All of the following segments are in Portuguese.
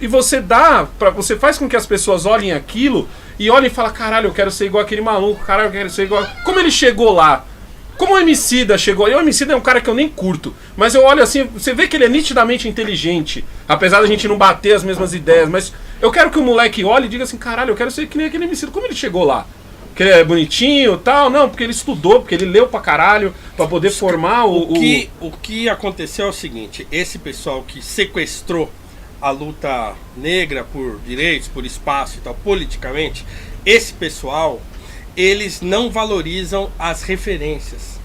e você você faz com que as pessoas olhem aquilo e olhem e falem, caralho, eu quero ser igual aquele maluco, caralho, eu quero ser igual... Como ele chegou lá? Como o Emicida chegou? O Emicida é um cara que eu nem curto, mas eu olho assim, você vê que ele é nitidamente inteligente, apesar da gente não bater as mesmas ideias, mas eu quero que o moleque olhe e diga assim, caralho, eu quero ser que nem aquele Emicida. Como ele chegou lá? Porque ele é bonitinho e tal? Não, porque ele estudou, porque ele leu pra caralho, pra poder formar o... O que aconteceu é o seguinte, esse pessoal que sequestrou a luta negra por direitos, por espaço e tal, politicamente, esse pessoal... eles não valorizam as referências.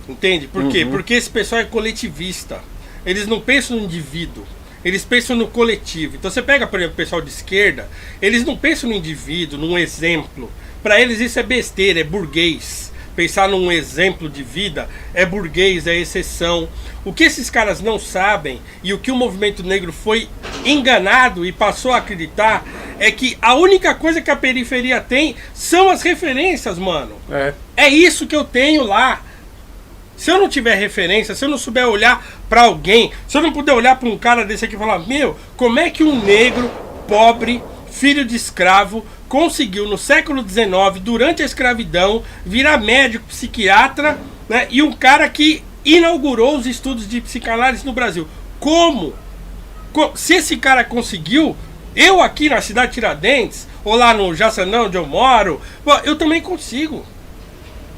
Entende? Por quê? Porque esse pessoal é coletivista. Eles não pensam no indivíduo. Eles pensam no coletivo. Então você pega, por exemplo, o pessoal de esquerda, eles não pensam no indivíduo, num exemplo. Para eles isso é besteira, é burguês. Pensar num exemplo de vida é burguês, é exceção. O que esses caras não sabem, e o que o movimento negro foi enganado e passou a acreditar, é que a única coisa que a periferia tem são as referências, mano. É isso que eu tenho lá. Se eu não tiver referência, se eu não souber olhar pra alguém, se eu não puder olhar pra um cara desse aqui e falar, meu, como é que um negro, pobre, filho de escravo, conseguiu no século XIX, durante a escravidão, virar médico, psiquiatra, né, e um cara que inaugurou os estudos de psicanálise no Brasil. Como? Se esse cara conseguiu, eu aqui na cidade de Tiradentes, ou lá no Jaçanã, onde eu moro, eu também consigo.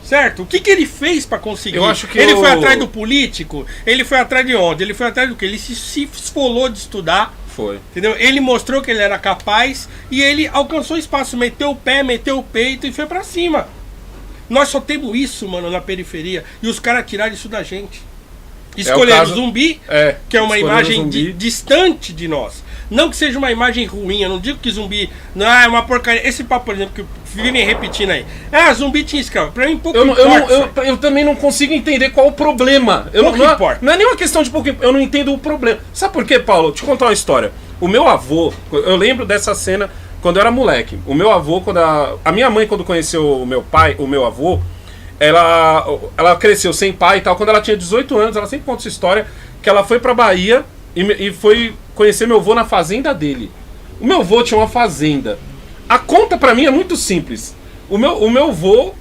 Certo? O que ele fez pra conseguir? Eu acho que ele foi atrás do político? Ele foi atrás de onde? Ele foi atrás do quê? Ele se esfolou de estudar. Foi. Entendeu? Ele mostrou que ele era capaz e ele alcançou espaço, meteu o pé, meteu o peito e foi pra cima. Nós só temos isso, mano, na periferia. E os caras tiraram isso da gente. Escolheram o Zumbi, que é uma imagem distante de nós. Não que seja uma imagem ruim, eu não digo que Zumbi não é uma porcaria. Esse papo, por exemplo, que vivem repetindo aí. Zumbi tinha escravo. Pra mim, pouco importa. Eu também não consigo entender qual o problema. Pouco importa. Não é nenhuma questão de pouco. Eu não entendo o problema. Sabe por quê, Paulo? Deixa eu contar uma história. O meu avô, eu lembro dessa cena quando eu era moleque. O meu avô, quando a minha mãe, quando conheceu o meu pai, o meu avô, ela cresceu sem pai e tal. Quando ela tinha 18 anos, ela sempre conta essa história, que ela foi pra Bahia e foi conhecer meu avô na fazenda dele. O meu avô tinha uma fazenda. A conta pra mim é muito simples. O meu avô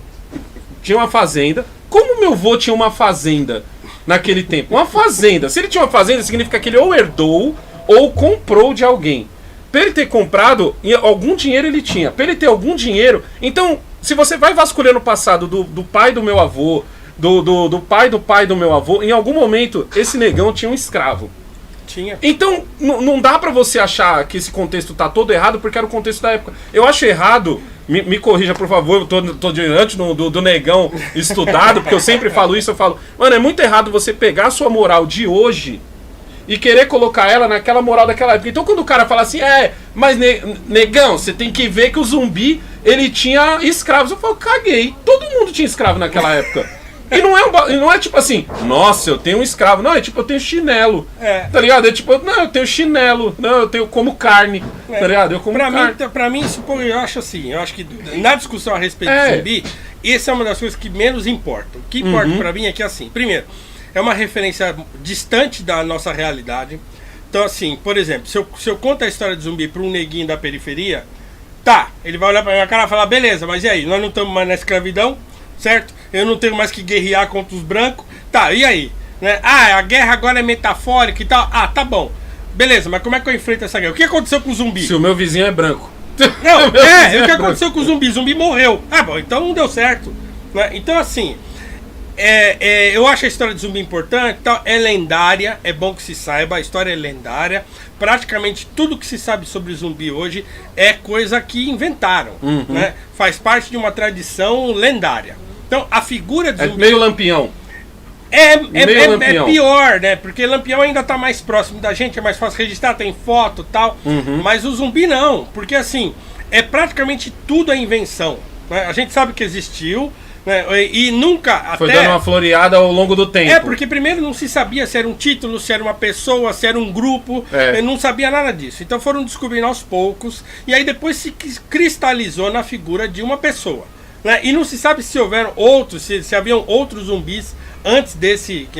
tinha uma fazenda. Como o meu avô tinha uma fazenda naquele tempo? Uma fazenda. Se ele tinha uma fazenda, significa que ele ou herdou ou comprou de alguém. Pra ele ter comprado, algum dinheiro ele tinha. Pra ele ter algum dinheiro... Então, se você vai vasculhando o passado do pai do meu avô, do pai do meu avô, em algum momento, esse negão tinha um escravo. Tinha. Então, não dá pra você achar que esse contexto tá todo errado, porque era o contexto da época. Eu acho errado, me corrija por favor, eu tô diante do negão estudado, porque eu sempre falo isso, eu falo, mano, é muito errado você pegar a sua moral de hoje e querer colocar ela naquela moral daquela época. Então quando o cara fala assim, mas negão, você tem que ver que o Zumbi, ele tinha escravos. Eu falo, caguei, todo mundo tinha escravo naquela época. E não é tipo assim, nossa, eu tenho um escravo. Não, é tipo, eu tenho chinelo. Tá ligado? É tipo, não, eu tenho chinelo. Não, eu como carne. Tá ligado? Eu como carne. Pra mim, isso, eu acho assim, eu acho que na discussão a respeito do Zumbi, essa é uma das coisas que menos importa. O que importa pra mim é que, assim, primeiro, é uma referência distante da nossa realidade. Então, assim, por exemplo, se eu conto a história de Zumbi pra um neguinho da periferia, tá, ele vai olhar pra minha cara e falar, beleza, mas e aí? Nós não estamos mais na escravidão, certo? Eu não tenho mais que guerrear contra os brancos. Tá, e aí? Né? A guerra agora é metafórica e tal. Ah, tá bom. Beleza, mas como é que eu enfrento essa guerra? O que aconteceu com o Zumbi? Se o meu vizinho é branco. Não, o que aconteceu com o Zumbi? Zumbi morreu. Ah, bom, então não deu certo. Né? Então, assim, eu acho a história de Zumbi importante, então, é lendária, é bom que se saiba, a história é lendária. Praticamente tudo que se sabe sobre Zumbi hoje é coisa que inventaram. Né? Faz parte de uma tradição lendária. Então, a figura de Zumbi... É meio Lampião. É pior, né? Porque Lampião ainda tá mais próximo da gente, é mais fácil registrar, tem foto e tal. Mas o Zumbi não, porque assim, praticamente tudo é invenção. Né? A gente sabe que existiu, né? E nunca... Foi dando uma floreada ao longo do tempo. Porque primeiro não se sabia se era um título, se era uma pessoa, se era um grupo, não sabia nada disso. Então foram descobrindo aos poucos, e aí depois se cristalizou na figura de uma pessoa. Né? E não se sabe se houveram outros, se haviam outros zumbis antes desse que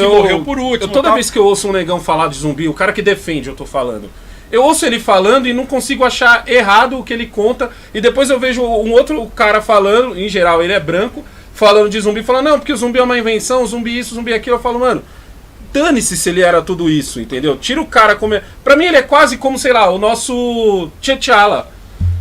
morreu por último. Toda vez que eu ouço um negão falar de zumbi, o cara que defende, eu tô falando, eu ouço ele falando e não consigo achar errado o que ele conta. E depois eu vejo um outro cara falando, em geral ele é branco, falando de zumbi, falando, não, porque o zumbi é uma invenção, zumbi isso, zumbi aquilo. Eu falo, mano, dane-se se ele era tudo isso, entendeu? Tira o cara como... Pra mim ele é quase como, sei lá, o nosso T'Challa,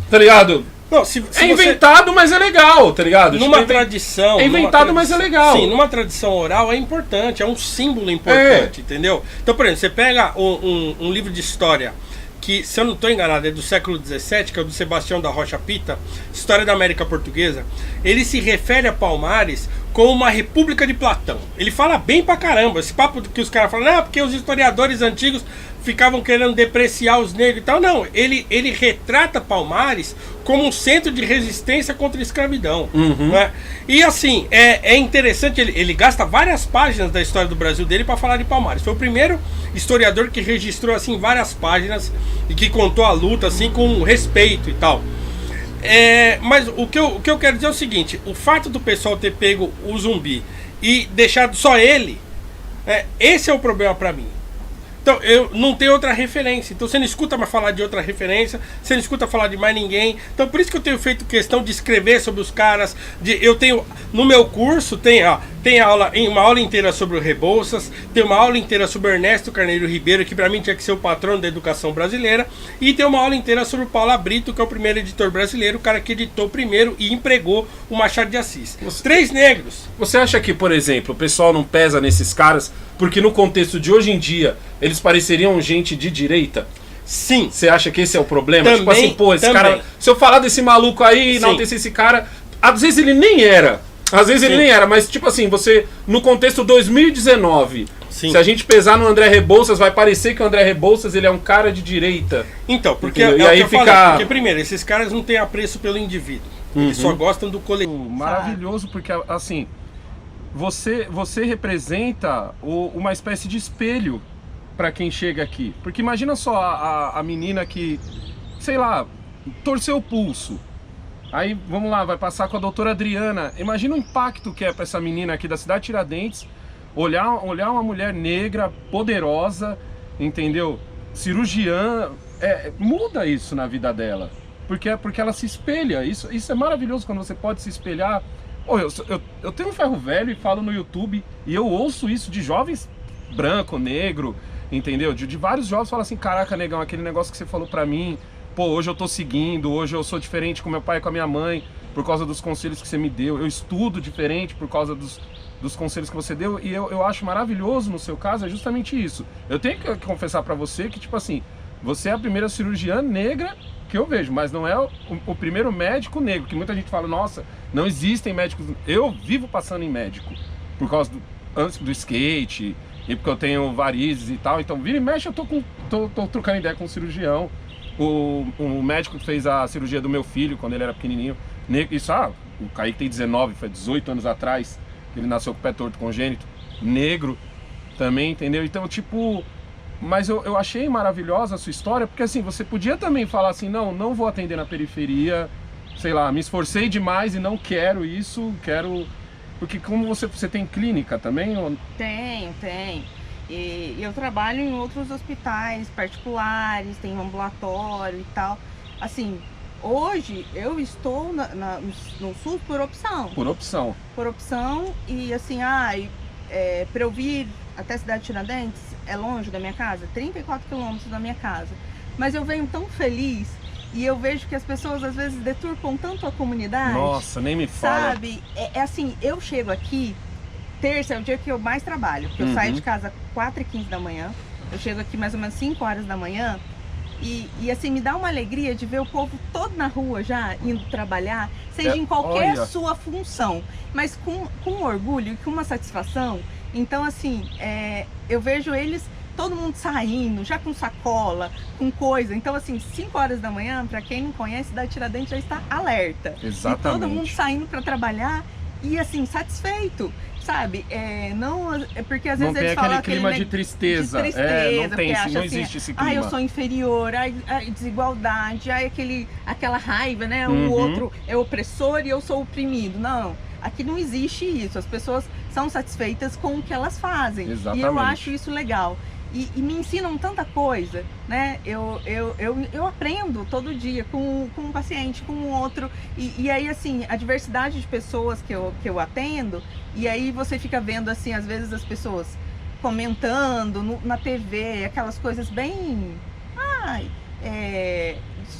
tá ligado? Não, se é inventado, mas é legal, tá ligado? Numa tradição... É inventado, mas é legal. Sim, numa tradição oral é importante, é um símbolo importante, entendeu? Então, por exemplo, você pega um livro de história que, se eu não estou enganado, é do século XVII, que é o do Sebastião da Rocha Pita, História da América Portuguesa, ele se refere a Palmares como uma república de Platão. Ele fala bem pra caramba, esse papo que os caras falam, porque os historiadores antigos ficavam querendo depreciar os negros e tal. Não, ele retrata Palmares como um centro de resistência contra a escravidão. Né? E assim, é interessante, ele gasta várias páginas da história do Brasil dele para falar de Palmares. Foi o primeiro historiador que registrou assim várias páginas e que contou a luta assim com respeito e tal. Mas o que eu quero dizer é o seguinte, o fato do pessoal ter pego o zumbi e deixado só ele, esse é o problema para mim. Então, eu não tenho outra referência. Então, você não escuta mais falar de outra referência, você não escuta falar de mais ninguém. Então, por isso que eu tenho feito questão de escrever sobre os caras. Eu tenho, no meu curso, tem uma aula inteira sobre o Rebouças, tem uma aula inteira sobre o Ernesto Carneiro Ribeiro, que para mim tinha que ser o patrono da educação brasileira, e tem uma aula inteira sobre o Paulo Brito, que é o primeiro editor brasileiro, o cara que editou primeiro e empregou o Machado de Assis. 3 negros. Você acha que, por exemplo, o pessoal não pesa nesses caras porque no contexto de hoje em dia eles pareceriam gente de direita? Sim. Você acha que esse é o problema? Também, tipo assim, pô, esse também. cara... Se eu falar desse maluco aí, enaltecer esse cara... Às vezes ele nem era. Às vezes ele nem era, mas tipo assim, você... No contexto 2019... Sim. Se a gente pesar no André Rebouças, vai parecer que o André Rebouças ele é um cara de direita. Então, porque e é aí o que eu fica... falei, porque primeiro, esses caras não têm apreço pelo indivíduo. Eles só gostam do coletivo. Maravilhoso, porque assim... Você representa uma espécie de espelho para quem chega aqui. Porque imagina só a menina que, sei lá, torceu o pulso. Aí, vamos lá, vai passar com a doutora Adriana. Imagina o impacto que é para essa menina aqui da cidade de Tiradentes olhar uma mulher negra, poderosa, entendeu? Cirurgiã. Muda isso na vida dela. Porque ela se espelha. Isso é maravilhoso quando você pode se espelhar. Pô, eu tenho um ferro velho e falo no YouTube e eu ouço isso de jovens branco, negro, entendeu? De vários jovens falam assim, caraca, negão, aquele negócio que você falou pra mim, pô, hoje eu tô seguindo, hoje eu sou diferente com meu pai e com a minha mãe por causa dos conselhos que você me deu, eu estudo diferente por causa dos conselhos que você deu, e eu acho maravilhoso no seu caso, é justamente isso. Eu tenho que confessar pra você que, tipo assim, você é a primeira cirurgiã negra que eu vejo, mas não é o primeiro médico negro, que muita gente fala, nossa, não existem médicos... Eu vivo passando em médico, por causa antes do skate, e porque eu tenho varizes e tal, então vira e mexe eu tô trocando ideia com um cirurgião. O médico que fez a cirurgia do meu filho, quando ele era pequenininho, isso, o Kaique tem 19, foi 18 anos atrás, que ele nasceu com o pé torto congênito, negro também, entendeu? Então, tipo... Mas eu achei maravilhosa a sua história, porque assim, você podia também falar assim, não vou atender na periferia, sei lá, me esforcei demais e não quero isso, quero... Porque como você tem clínica também? Ou... Tenho. E eu trabalho em outros hospitais particulares, tem um ambulatório e tal. Assim, hoje eu estou no SUS por opção. Por opção. Por opção e assim, para eu vir até a cidade de Tiradentes, é longe da minha casa, 34 quilômetros da minha casa. Mas eu venho tão feliz e eu vejo que as pessoas às vezes deturpam tanto a comunidade. Nossa, nem me fala. Sabe? É assim, eu chego aqui, terça é o dia que eu mais trabalho. Porque eu saio de casa às 4h15 da manhã, eu chego aqui mais ou menos 5 horas da manhã. E assim, me dá uma alegria de ver o povo todo na rua já indo trabalhar, seja em qualquer sua função, mas com orgulho e com uma satisfação. Então assim, eu vejo eles, todo mundo saindo, já com sacola, com coisa. Então assim, 5 horas da manhã, para quem não conhece, da Tiradentes já está alerta. Exatamente. E todo mundo saindo para trabalhar e assim, satisfeito. Sabe, porque às vezes eles falam aquele clima de tristeza. Não existe esse clima. Eu sou inferior, desigualdade, aquela raiva, né? O outro é opressor e eu sou oprimido. Não, aqui não existe isso. As pessoas são satisfeitas com o que elas fazem. Exatamente. E eu acho isso legal. e me ensinam tanta coisa, né? Eu aprendo todo dia com um paciente, com um outro, e aí, assim, a diversidade de pessoas que eu atendo, e aí você fica vendo, assim, às vezes as pessoas comentando na TV, aquelas coisas bem...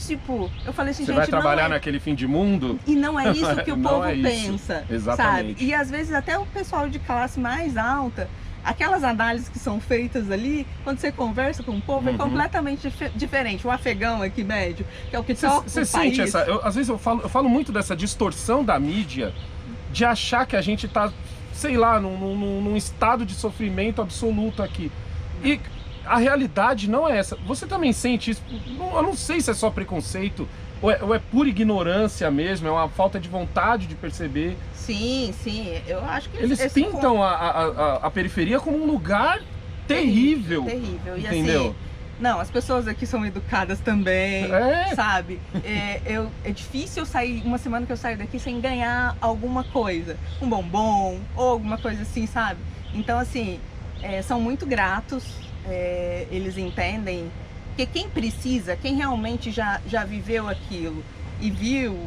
tipo, eu falei assim, Você gente, vai trabalhar não naquele fim de mundo? E não é isso que o Não povo é isso. pensa, Exatamente. sabe? E às vezes até o pessoal de classe mais alta, aquelas análises que são feitas ali, quando você conversa com o povo, é completamente diferente. O afegão aqui, médio, que é o que toca Você o sente país. às vezes eu falo muito dessa distorção da mídia, de achar que a gente tá, sei lá, num estado de sofrimento absoluto aqui. E a realidade não é essa. Você também sente isso? Eu não sei se é só preconceito, ou é pura ignorância mesmo, é uma falta de vontade de perceber. Sim, eu acho que Eles pintam a periferia como um lugar terrível. Terrível. E entendeu? assim, não, as pessoas aqui são educadas também, sabe? É difícil eu sair, uma semana que eu saio daqui sem ganhar alguma coisa, um bombom ou alguma coisa assim, sabe? Então, assim, são muito gratos, eles entendem, porque quem precisa, quem realmente já viveu aquilo e viu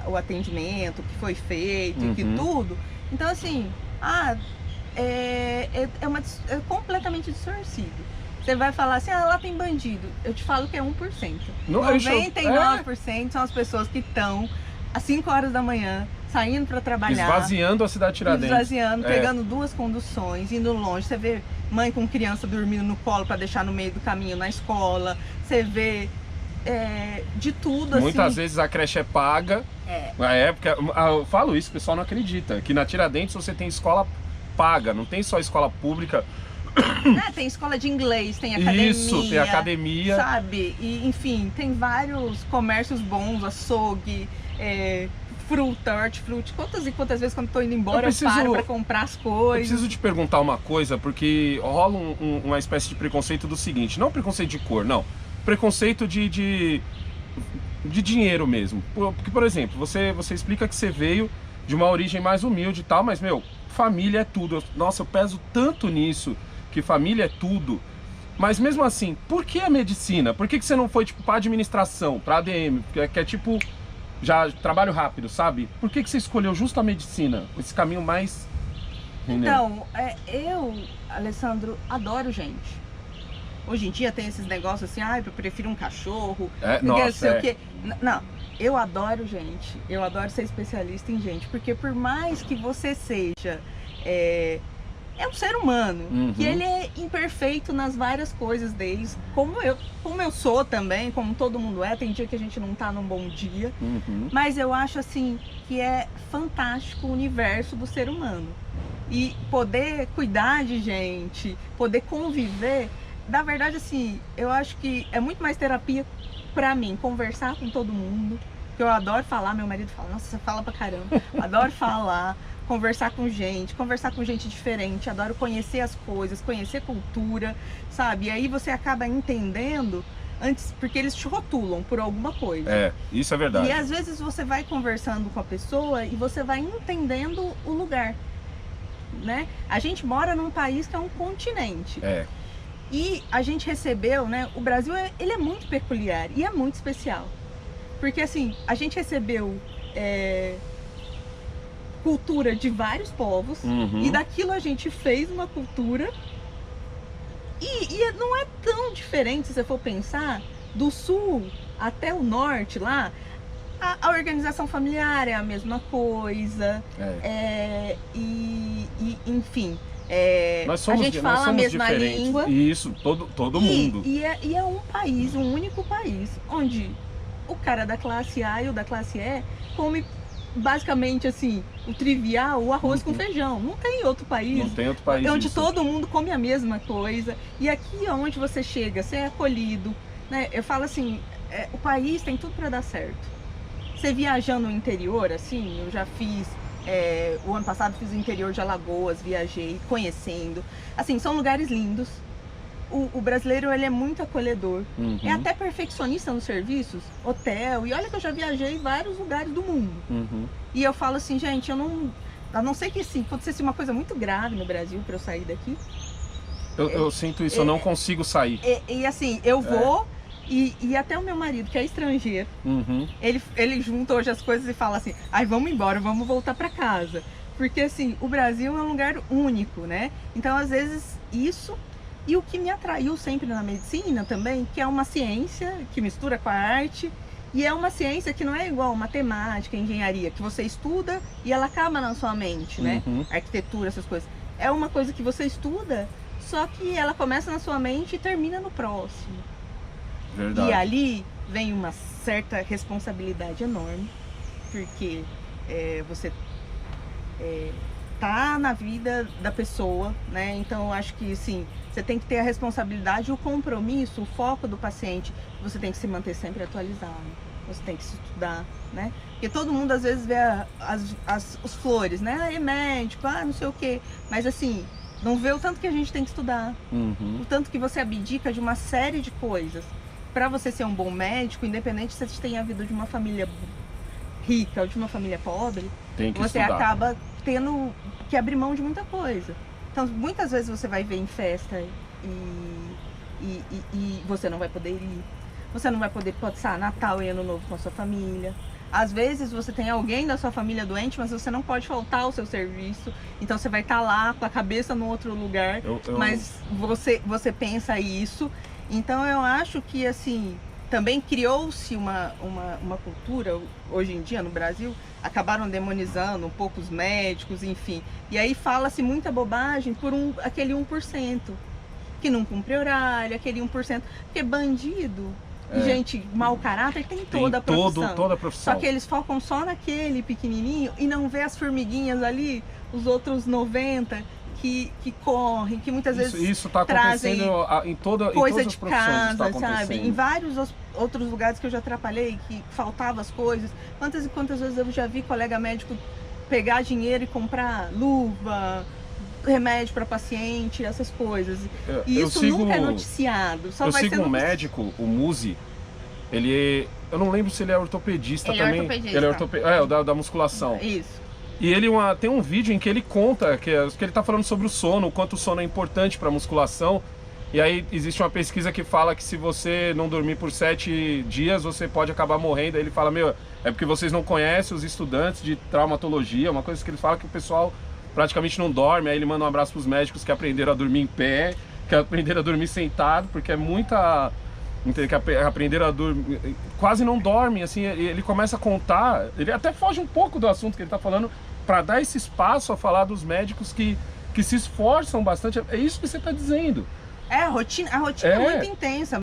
o atendimento, o que foi feito, que tudo, então, assim, é completamente distorcido. Você vai falar assim, lá tem bandido. Eu te falo que é 1%. 99% são as pessoas que estão às 5 horas da manhã, saindo para trabalhar. Esvaziando a cidade Tiradentes. Esvaziando, pegando 2 conduções, indo longe. Você vê mãe com criança dormindo no colo para deixar no meio do caminho na escola. Você vê de tudo, assim. Muitas vezes a creche é paga. Na época, eu falo isso, o pessoal não acredita. Que na Tiradentes você tem escola paga, não tem só escola pública. Tem escola de inglês, tem academia. Isso, tem academia. Sabe? E, enfim, tem vários comércios bons, açougue, fruta, hortifruti. Quantas e quantas vezes quando tô indo embora eu paro pra comprar as coisas. Eu preciso te perguntar uma coisa, porque rola uma espécie de preconceito do seguinte, não preconceito de cor, não. Preconceito de dinheiro mesmo. Porque, por exemplo, você explica que você veio de uma origem mais humilde e tal, mas, meu, família é tudo. Nossa, eu peso tanto nisso, que família é tudo. Mas mesmo assim, por que a medicina? Por que você não foi, tipo, pra administração, pra ADM, que é tipo, já trabalho rápido, sabe? Por que você escolheu justo a medicina? Esse caminho mais... Então, eu, Alessandro, adoro gente. Hoje em dia tem esses negócios assim, eu prefiro um cachorro, não sei o quê. Não, eu adoro gente, eu adoro ser especialista em gente, porque por mais que você seja um ser humano, que ele é imperfeito nas várias coisas deles, como eu sou também, como todo mundo tem dia que a gente não tá num bom dia, mas eu acho assim que é fantástico o universo do ser humano. E poder cuidar de gente, poder conviver, na verdade, assim, eu acho que é muito mais terapia pra mim, conversar com todo mundo, que eu adoro falar, meu marido fala, nossa, você fala pra caramba, adoro falar, conversar com gente diferente, adoro conhecer as coisas, conhecer cultura, sabe? E aí você acaba entendendo antes, porque eles te rotulam por alguma coisa. Isso é verdade. E às vezes você vai conversando com a pessoa e você vai entendendo o lugar, né? A gente mora num país que é um continente. E a gente recebeu, né? O Brasil ele é muito peculiar e é muito especial. Porque assim, a gente recebeu cultura de vários povos e daquilo a gente fez uma cultura e não é tão diferente se você for pensar do sul até o norte lá. A organização familiar é a mesma coisa, enfim, a gente fala a mesma língua. Isso, todo mundo. E é um país, um único país, onde o cara da classe A e o da classe E come basicamente assim, o trivial, o arroz com feijão. Não tem outro país. Não tem outro país. Onde todo mundo come a mesma coisa. E aqui onde você chega, você é acolhido, né? Eu falo assim, o país tem tudo para dar certo. Você viajando no interior, assim, eu já fiz, o ano passado fiz o interior de Alagoas, viajei, conhecendo. Assim, são lugares lindos. O brasileiro, ele é muito acolhedor. É até perfeccionista nos serviços, hotel. E olha que eu já viajei em vários lugares do mundo. E eu falo assim, gente, a não ser que sim, acontecesse uma coisa muito grave no Brasil para eu sair daqui, Eu sinto isso, eu não consigo sair. E assim, eu vou e até o meu marido, que é estrangeiro, ele junta hoje as coisas e fala assim, ai, vamos embora, vamos voltar para casa. Porque assim, o Brasil é um lugar único, né? Então, às vezes, isso... E o que me atraiu sempre na medicina também, que é uma ciência que mistura com a arte, e é uma ciência que não é igual matemática, engenharia, que você estuda e ela acaba na sua mente, né? Arquitetura, essas coisas. É uma coisa que você estuda, só que ela começa na sua mente e termina no próximo. Verdade. E ali vem uma certa responsabilidade enorme, porque você tá na vida da pessoa, né? Então eu acho que assim, você tem que ter a responsabilidade, o compromisso, o foco do paciente. Você tem que se manter sempre atualizado, você tem que se estudar, né? Porque todo mundo às vezes vê as flores, né? É médico, não sei o quê. Mas assim, não vê o tanto que a gente tem que estudar, o tanto que você abdica de uma série de coisas. Para você ser um bom médico, independente se você tem a vida de uma família rica ou de uma família pobre, você acaba tendo que abrir mão de muita coisa. Então, muitas vezes você vai ver em festa e você não vai poder ir. Você não vai poder passar Natal e Ano Novo com a sua família. Às vezes você tem alguém da sua família doente, mas você não pode faltar ao seu serviço. Então você vai estar lá com a cabeça no outro lugar, mas você pensa isso. Então eu acho que assim, também criou-se uma cultura, hoje em dia no Brasil, acabaram demonizando um pouco os médicos, enfim. E aí fala-se muita bobagem por aquele 1%, que não cumpre horário, aquele 1%, porque bandido, gente mau caráter tem toda a profissão. Toda a profissão. Só que eles focam só naquele pequenininho e não vê as formiguinhas ali, os outros 90%, que correm, que muitas vezes isso está acontecendo em todas as profissões, casa, sabe? Em vários outros lugares que eu já atrapalhei, que faltavam as coisas. Quantas e quantas vezes eu já vi colega médico pegar dinheiro e comprar luva, remédio para paciente, essas coisas. E isso nunca é noticiado. Eu sigo um médico, o Muzi, eu não lembro se ele é ortopedista também. Ele é ortopedista, da musculação. Isso. E ele tem um vídeo em que ele conta que ele tá falando sobre o sono, o quanto o sono é importante para musculação. E aí existe uma pesquisa que fala que se você não dormir por 7 dias, você pode acabar morrendo. Aí ele fala, é porque vocês não conhecem os estudantes de traumatologia, uma coisa que ele fala que o pessoal praticamente não dorme. Aí ele manda um abraço pros médicos que aprenderam a dormir em pé, que aprenderam a dormir sentado, porque é muita... que aprenderam a dormir, quase não dormem, assim. Ele começa a contar, ele até foge um pouco do assunto que ele tá falando, para dar esse espaço a falar dos médicos que se esforçam bastante. É isso que você está dizendo. A rotina é muito intensa.